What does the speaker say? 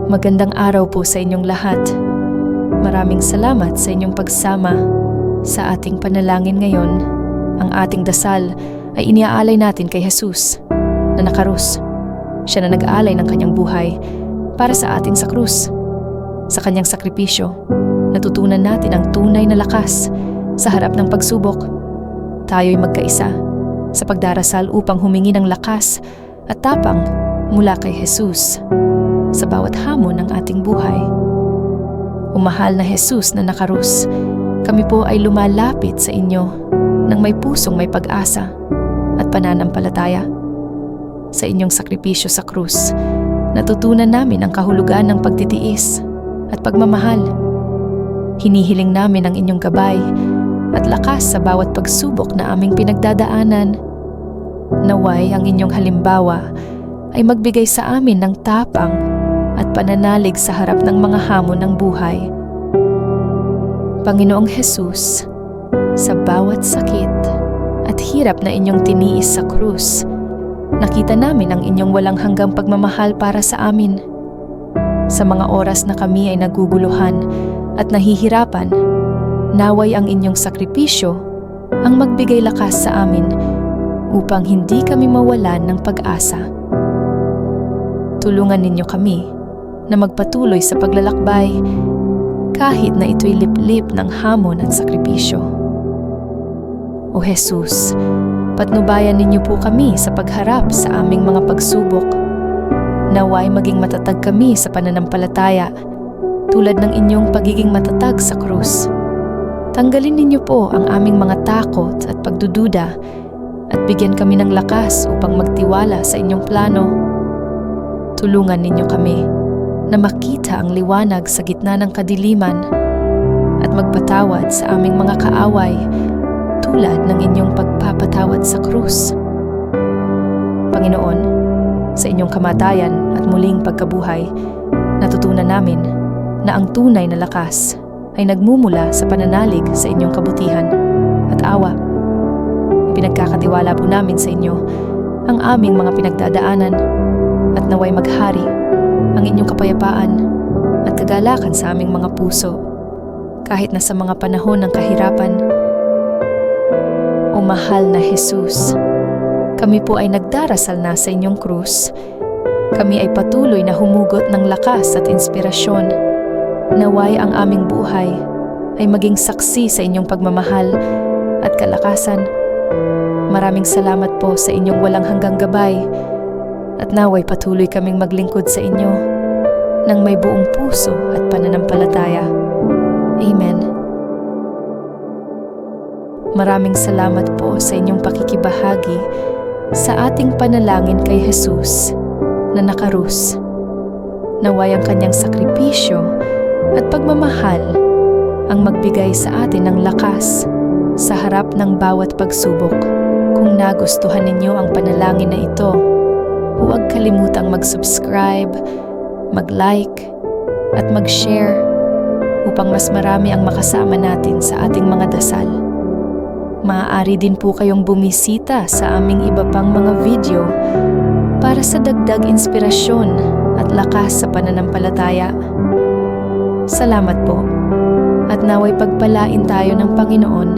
Magandang araw po sa inyong lahat. Maraming salamat sa inyong pagsama sa ating panalangin ngayon. Ang ating dasal ay iniaalay natin kay Jesus na nakarus. Siya na nag-aalay ng kanyang buhay para sa atin sa krus. Sa kanyang sakripisyo, natutunan natin ang tunay na lakas sa harap ng pagsubok. Tayo'y magkaisa sa pagdarasal upang humingi ng lakas at tapang mula kay Jesus sa bawat hamon ng ating buhay. O mahal na Jesus na nakarus, kami po ay lumalapit sa inyo nang may pusong may pag-asa at pananampalataya. Sa inyong sakripisyo sa krus, natutunan namin ang kahulugan ng pagtitiis at pagmamahal. Hinihiling namin ang inyong gabay at lakas sa bawat pagsubok na aming pinagdadaanan. Naway ang inyong halimbawa ay magbigay sa amin ng tapang at pananalig sa harap ng mga hamon ng buhay. Panginoong Jesus, sa bawat sakit at hirap na inyong tiniis sa krus, nakita namin ang inyong walang hanggang pagmamahal para sa amin. Sa mga oras na kami ay naguguluhan at nahihirapan, naway ang inyong sakripisyo ang magbigay lakas sa amin upang hindi kami mawalan ng pag-asa. Tulungan ninyo kami na magpatuloy sa paglalakbay kahit na ito'y liplip ng hamon at sakripisyo. O Jesus, patnubayan ninyo po kami sa pagharap sa aming mga pagsubok. Naway maging matatag kami sa pananampalataya tulad ng inyong pagiging matatag sa krus. Tanggalin ninyo po ang aming mga takot at pagdududa at bigyan kami ng lakas upang magtiwala sa inyong plano. Tulungan ninyo kami na makita ang liwanag sa gitna ng kadiliman at magpatawad sa aming mga kaaway tulad ng inyong pagpapatawad sa krus. Panginoon, sa inyong kamatayan at muling pagkabuhay, natutunan namin na ang tunay na lakas ay nagmumula sa pananalig sa inyong kabutihan at awa. Ipinagkakatiwala po namin sa inyo ang aming mga pinagdadaanan at naway maghari ang inyong kapayapaan at kagalakan sa aming mga puso kahit na sa mga panahon ng kahirapan. O mahal na Jesus, kami po ay nagdarasal na sa inyong krus. Kami ay patuloy na humugot ng lakas at inspirasyon. Naway ang aming buhay ay maging saksi sa inyong pagmamahal at kalakasan. Maraming salamat po sa inyong walang hanggang gabay at naway patuloy kaming maglingkod sa inyo ng may buong puso at pananampalataya. Amen. Maraming salamat po sa inyong pakikibahagi sa ating panalangin kay Jesus na nakarus. Naway ang kanyang sakripisyo at pagmamahal ang magbigay sa atin ng lakas sa harap ng bawat pagsubok. Kung nagustuhan ninyo ang panalangin na ito, huwag kalimutang mag-subscribe, mag-like, at mag-share upang mas marami ang makasama natin sa ating mga dasal. Maaari din po kayong bumisita sa aming iba pang mga video para sa dagdag inspirasyon at lakas sa pananampalataya. Salamat po at naway pagpalain tayo ng Panginoon